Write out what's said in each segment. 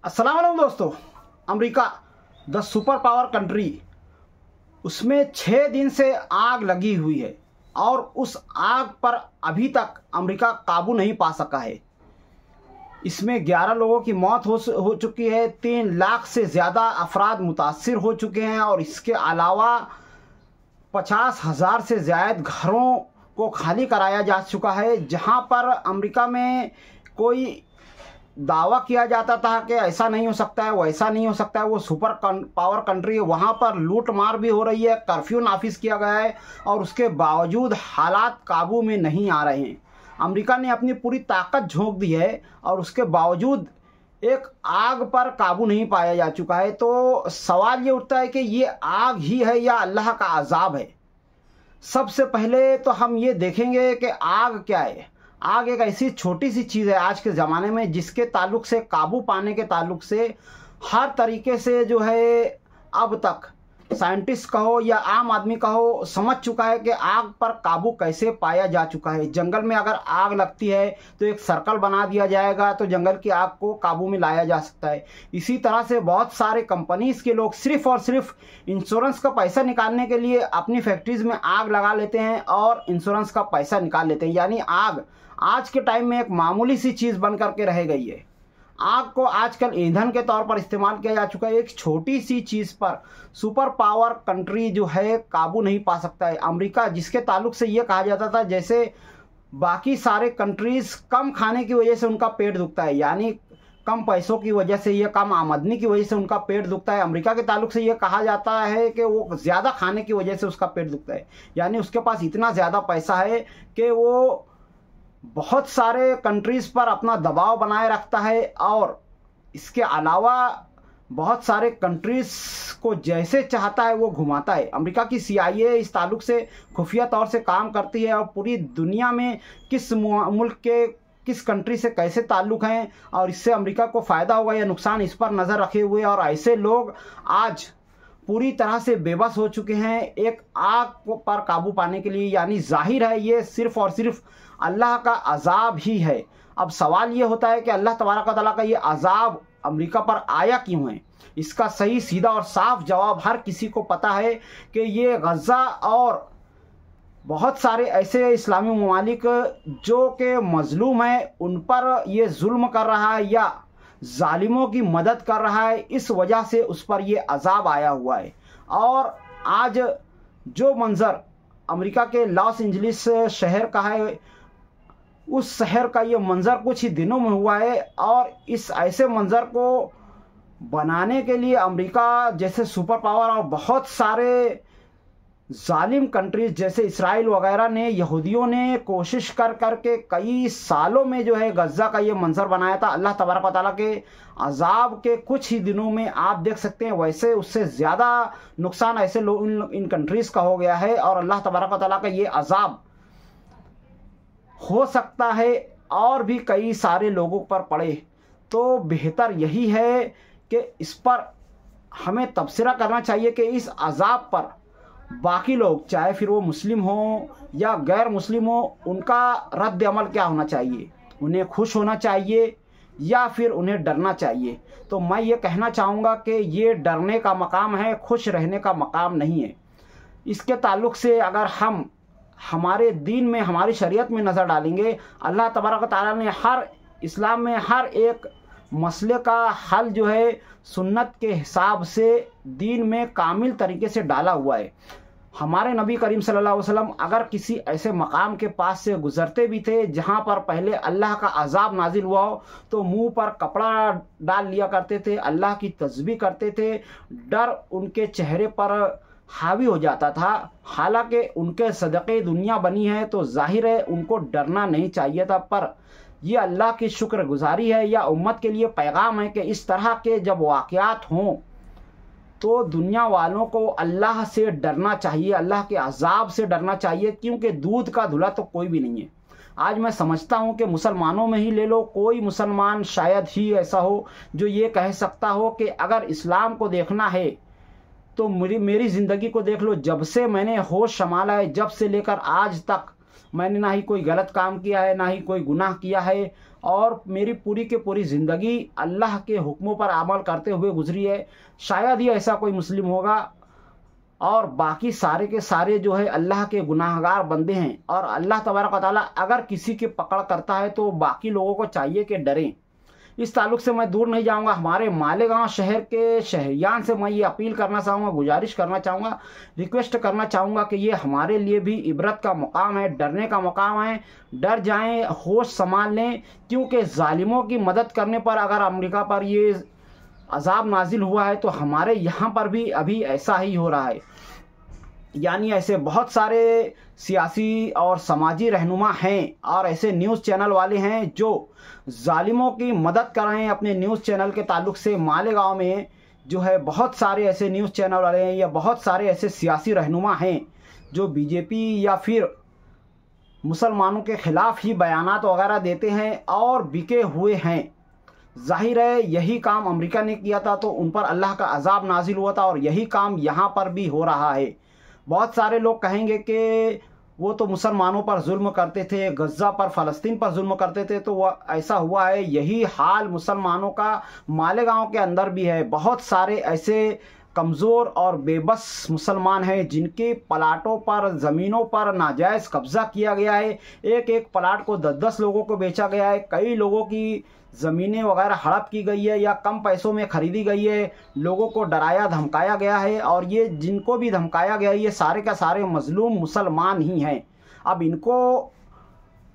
अस्सलाम वालेकुम दोस्तों। America the super power country, उसमें 6 दिन से आग लगी हुई है और उस आग पर अभी तक अमेरिका काबू नहीं पा सका है। इसमें 11 लोगों की मौत हो चुकी है, 3 लाख से ज़्यादा अफराद मुतासिर हो चुके हैं और इसके अलावा 50,000 से ज़्यादा घरों को खाली कराया जा चुका है। जहां पर अमेरिका में कोई दावा किया जाता था कि ऐसा नहीं हो सकता है, वैसा नहीं हो सकता है, वो सुपर पावर कंट्री है, वहाँ पर लूट मार भी हो रही है, कर्फ्यू नाफिज किया गया है और उसके बावजूद हालात काबू में नहीं आ रहे हैं। अमेरिका ने अपनी पूरी ताकत झोंक दी है और उसके बावजूद एक आग पर काबू नहीं पाया जा चुका है। तो सवाल ये उठता है कि ये आग ही है या अल्लाह का अजाब है। सबसे पहले तो हम ये देखेंगे कि आग क्या है। आग एक ऐसी छोटी सी चीज़ है आज के ज़माने में जिसके ताल्लुक से, काबू पाने के ताल्लुक से हर तरीके से जो है अब तक साइंटिस्ट कहो या आम आदमी कहो समझ चुका है कि आग पर काबू कैसे पाया जा चुका है। जंगल में अगर आग लगती है तो एक सर्कल बना दिया जाएगा तो जंगल की आग को काबू में लाया जा सकता है। इसी तरह से बहुत सारे कंपनीज के लोग सिर्फ और सिर्फ इंश्योरेंस का पैसा निकालने के लिए अपनी फैक्ट्रीज में आग लगा लेते हैं और इंश्योरेंस का पैसा निकाल लेते हैं। यानी आग आज के टाइम में एक मामूली सी चीज़ बन करके रह गई है। आग को आजकल ईंधन के तौर पर इस्तेमाल किया जा चुका है। एक छोटी सी चीज़ पर सुपर पावर कंट्री जो है काबू नहीं पा सकता है। अमेरिका जिसके ताल्लुक से ये कहा जाता था जैसे बाकी सारे कंट्रीज़ कम खाने की वजह से उनका पेट दुखता है, यानी कम पैसों की वजह से या कम आमदनी की वजह से उनका पेट दुखता है। अमेरिका के ताल्लुक से ये कहा जाता है कि वो ज़्यादा खाने की वजह से उसका पेट दुखता है, यानी उसके पास इतना ज़्यादा पैसा है कि वो बहुत सारे कंट्रीज़ पर अपना दबाव बनाए रखता है और इसके अलावा बहुत सारे कंट्रीज़ को जैसे चाहता है वो घुमाता है। अमेरिका की CIA इस ताल्लुक से खुफिया तौर से काम करती है और पूरी दुनिया में किस मुल्क के किस कंट्री से कैसे ताल्लुक़ हैं और इससे अमेरिका को फ़ायदा होगा या नुकसान, इस पर नज़र रखे हुए। और ऐसे लोग आज पूरी तरह से बेबस हो चुके हैं एक आग पर काबू पाने के लिए। यानी जाहिर है ये सिर्फ़ और सिर्फ अल्लाह का अजाब ही है। अब सवाल ये होता है कि अल्लाह तबारक व तआला का ये अजाब अमेरिका पर आया क्यों है। इसका सही सीधा और साफ जवाब हर किसी को पता है कि ये गज़ा और बहुत सारे ऐसे इस्लामी ममालिक जो कि मजलूम हैं उन पर ये जुल्म कर रहा है या जालिमों की मदद कर रहा है, इस वजह से उस पर ये अजाब आया हुआ है। और आज जो मंज़र अमेरिका के लॉस एंजलिस शहर का है, उस शहर का ये मंज़र कुछ ही दिनों में हुआ है और इस ऐसे मंज़र को बनाने के लिए अमेरिका जैसे सुपर पावर और बहुत सारे जालिम कंट्रीज जैसे इसराइल वगैरह ने, यहूदियों ने कोशिश कर करके कई सालों में जो है गज़ा का ये मंजर बनाया था। अल्लाह तबारक व तआला के अजाब के कुछ ही दिनों में आप देख सकते हैं वैसे उससे ज़्यादा नुकसान ऐसे लोग इन कंट्रीज़ का हो गया है और अल्लाह तबारक व तआला का ये अजाब हो सकता है और भी कई सारे लोगों पर पड़े। तो बेहतर यही है कि इस पर हमें तबसरा करना चाहिए कि इस अजाब पर बाकी लोग, चाहे फिर वो मुस्लिम हो या गैर मुस्लिम हो, उनका रद्द अमल क्या होना चाहिए। उन्हें खुश होना चाहिए या फिर उन्हें डरना चाहिए। तो मैं ये कहना चाहूँगा कि ये डरने का मकाम है, खुश रहने का मकाम नहीं है। इसके ताल्लुक़ से अगर हम हमारे दीन में, हमारी शरीयत में नज़र डालेंगे, अल्लाह तबारक व तआला ने हर इस्लाम में हर एक मसले का हल जो है सुन्नत के हिसाब से दीन में कामिल तरीके से डाला हुआ है। हमारे नबी करीम सल्लल्लाहु अलैहि वसल्लम अगर किसी ऐसे मकाम के पास से गुजरते भी थे जहाँ पर पहले अल्लाह का अजाब नाजिल हुआ हो तो मुंह पर कपड़ा डाल लिया करते थे, अल्लाह की तस्बीह करते थे, डर उनके चेहरे पर हावी हो जाता था। हालांकि उनके सदक़े दुनिया बनी है तो जाहिर है उनको डरना नहीं चाहिए था, पर ये अल्लाह की शुक्रगुजारी है या उम्मत के लिए पैगाम है कि इस तरह के जब वाक़यात हों तो दुनिया वालों को अल्लाह से डरना चाहिए, अल्लाह के अजाब से डरना चाहिए, क्योंकि दूध का धुला तो कोई भी नहीं है। आज मैं समझता हूँ कि मुसलमानों में ही ले लो, कोई मुसलमान शायद ही ऐसा हो जो ये कह सकता हो कि अगर इस्लाम को देखना है तो मेरी ज़िंदगी को देख लो। जब से मैंने होश संभाला है, जब से लेकर आज तक मैंने ना ही कोई गलत काम किया है, ना ही कोई गुनाह किया है, और मेरी पूरी की पूरी ज़िंदगी अल्लाह के हुक्मों पर अमल करते हुए गुजरी है। शायद ही ऐसा कोई मुस्लिम होगा, और बाकी सारे के सारे जो है अल्लाह के गुनाहगार बंदे हैं। और अल्लाह तबारक व तआला अगर किसी की पकड़ करता है तो बाकी लोगों को चाहिए कि डरें। इस ताल्लुक से मैं दूर नहीं जाऊंगा। हमारे मालेगांव शहर के शहरियान से मैं ये अपील करना चाहूँगा, गुजारिश करना चाहूँगा, रिक्वेस्ट करना चाहूँगा कि ये हमारे लिए भी इबरत का मकाम है, डरने का मकाम है। डर जाएं, होश संभाल लें, क्योंकि जालिमों की मदद करने पर अगर अमेरिका पर ये अजाब नाजिल हुआ है तो हमारे यहाँ पर भी अभी ऐसा ही हो रहा है। यानी ऐसे बहुत सारे सियासी और समाजी रहनुमा हैं और ऐसे न्यूज़ चैनल वाले हैं जो जालिमों की मदद कर रहे हैं। अपने न्यूज़ चैनल के ताल्लुक से मालेगांव में जो है बहुत सारे ऐसे न्यूज़ चैनल वाले हैं या बहुत सारे ऐसे सियासी रहनुमा हैं जो बीजेपी या फिर मुसलमानों के ख़िलाफ़ ही बयानात वगैरह देते हैं और बिके हुए हैं। जाहिर है यही काम अमेरिका ने किया था तो उन पर अल्लाह का अजाब नाजिल हुआ था, और यही काम यहाँ पर भी हो रहा है। बहुत सारे लोग कहेंगे कि वो तो मुसलमानों पर जुल्म करते थे, गज़ा पर, फ़लस्तीन पर जुल्म करते थे, तो वह ऐसा हुआ है। यही हाल मुसलमानों का मालेगांव के अंदर भी है। बहुत सारे ऐसे कमज़ोर और बेबस मुसलमान हैं जिनके प्लाटों पर, ज़मीनों पर नाजायज़ कब्ज़ा किया गया है। एक एक प्लाट को 10-10 लोगों को बेचा गया है। कई लोगों की ज़मीनें वगैरह हड़प की गई है या कम पैसों में ख़रीदी गई है। लोगों को डराया धमकाया गया है, और ये जिनको भी धमकाया गया है ये सारे का सारे मज़लूम मुसलमान ही हैं। अब इनको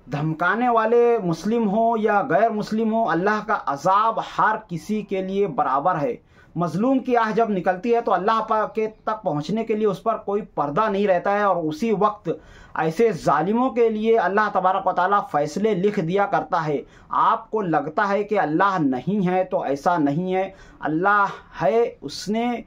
धमकाने वाले मुस्लिम हो या गैर मुस्लिम हो, अल्लाह का अजाब हर किसी के लिए बराबर है। मजलूम की आह जब निकलती है तो अल्लाह के तक पहुंचने के लिए उस पर कोई पर्दा नहीं रहता है, और उसी वक्त ऐसे जालिमों के लिए अल्लाह तबारक व तआला फैसले लिख दिया करता है। आपको लगता है कि अल्लाह नहीं है, तो ऐसा नहीं है, अल्लाह है। उसने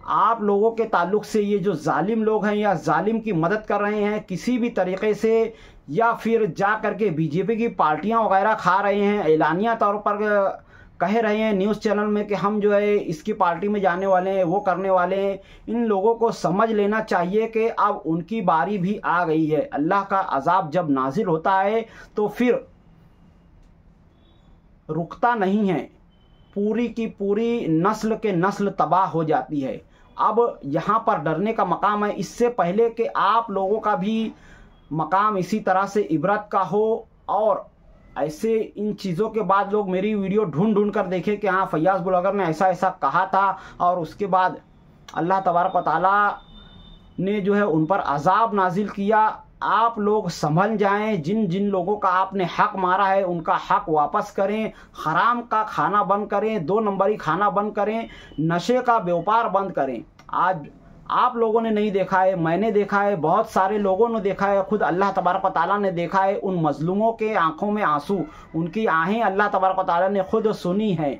आप लोगों के ताल्लुक से ये जो जालिम लोग हैं या जालिम की मदद कर रहे हैं किसी भी तरीके से, या फिर जा करके बीजेपी की पार्टियां वगैरह खा रहे हैं, एलानिया तौर पर कह रहे हैं न्यूज़ चैनल में कि हम जो है इसकी पार्टी में जाने वाले हैं, वो करने वाले हैं, इन लोगों को समझ लेना चाहिए कि अब उनकी बारी भी आ गई है। अल्लाह का अजाब जब नाजिल होता है तो फिर रुकता नहीं है, पूरी की पूरी नस्ल के नस्ल तबाह हो जाती है। अब यहाँ पर डरने का मकाम है। इससे पहले कि आप लोगों का भी मकाम इसी तरह से इबरत का हो, और ऐसे इन चीज़ों के बाद लोग मेरी वीडियो ढूंढ ढूंढ कर देखें कि हाँ फैयाज़ ब्लॉगर ने ऐसा ऐसा कहा था, और उसके बाद अल्लाह तबारक व तआला ने जो है उन पर अजाब नाजिल किया। आप लोग संभल जाएं। जिन जिन लोगों का आपने हक मारा है उनका हक वापस करें। हराम का खाना बंद करें, 2 नंबरी खाना बंद करें, नशे का व्यापार बंद करें। आज आप लोगों ने नहीं देखा है, मैंने देखा है, बहुत सारे लोगों ने देखा है, खुद अल्लाह तबारक व तआला ने देखा है। उन मजलूमों के आंखों में आंसू, उनकी आहें अल्लाह तबारक व तआला ने खुद सुनी है।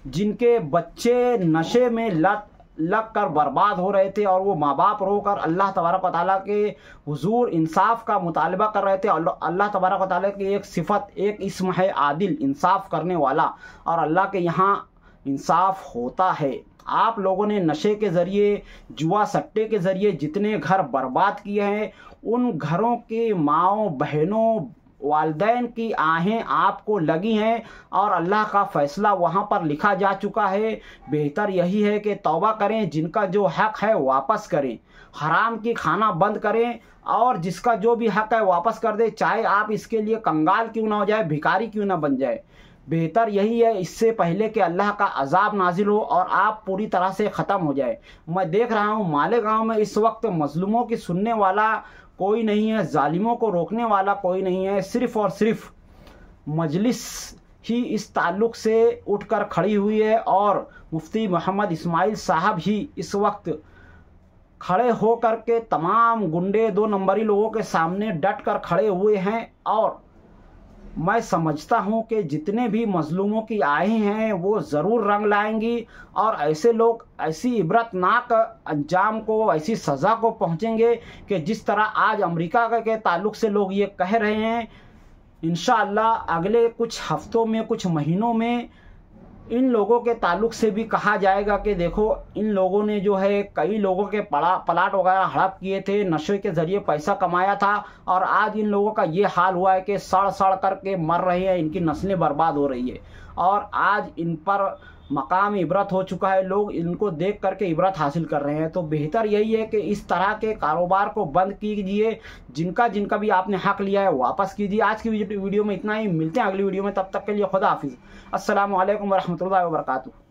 जिनके बच्चे नशे में लग कर बर्बाद हो रहे थे, और वो माँ बाप रोकर अल्लाह तबारक व तआला के हुजूर इंसाफ का मुतालबा कर रहे थे। अल्लाह तबारक व तआला की एक सिफत, एक इस्म है आदिल, इंसाफ करने वाला, और अल्लाह के यहाँ इंसाफ होता है। आप लोगों ने नशे के ज़रिए, जुआ सट्टे के ज़रिए जितने घर बर्बाद किए हैं, उन घरों के माओं बहनों वालदैन की आहें आपको लगी हैं, और अल्लाह का फ़ैसला वहाँ पर लिखा जा चुका है। बेहतर यही है कि तौबा करें, जिनका जो हक़ है वापस करें, हराम की खाना बंद करें, और जिसका जो भी हक़ है वापस कर दे, चाहे आप इसके लिए कंगाल क्यों ना हो जाए, भिखारी क्यों ना बन जाए। बेहतर यही है, इससे पहले कि अल्लाह का अजाब नाजिल हो और आप पूरी तरह से ख़त्म हो जाए। मैं देख रहा हूँ मालेगांव में इस वक्त मजलूमों की सुनने वाला कोई नहीं है, जालिमों को रोकने वाला कोई नहीं है। सिर्फ़ और सिर्फ मजलिस ही इस ताल्लुक़ से उठकर खड़ी हुई है, और मुफ्ती मोहम्मद इस्माइल साहब ही इस वक्त खड़े होकर के तमाम गुंडे, 2 नंबरी लोगों के सामने डट कर खड़े हुए हैं। और मैं समझता हूं कि जितने भी मजलूमों की आहें हैं वो ज़रूर रंग लाएंगी, और ऐसे लोग ऐसी इबरतनाक अंजाम को, ऐसी सज़ा को पहुंचेंगे कि जिस तरह आज अमेरिका के ताल्लुक़ से लोग ये कह रहे हैं। इंशाअल्लाह अगले कुछ हफ्तों में, कुछ महीनों में इन लोगों के ताल्लुक से भी कहा जाएगा कि देखो इन लोगों ने जो है कई लोगों के प्लाट वगैरह हड़प किए थे, नशे के जरिए पैसा कमाया था, और आज इन लोगों का ये हाल हुआ है कि सड़ सड़ करके मर रहे हैं, इनकी नस्लें बर्बाद हो रही है। और आज इन पर मकाम इबरत हो चुका है, लोग इनको देख करके इबरत हासिल कर रहे हैं। तो बेहतर यही है कि इस तरह के कारोबार को बंद कीजिए, जिनका जिनका भी आपने हक लिया है वापस कीजिए। आज की वीडियो में इतना ही, मिलते हैं अगली वीडियो में, तब तक के लिए खुदा हाफिज़। अस्सलामु अलैकुम वरहमतुल्लाहि वबरकातुहू।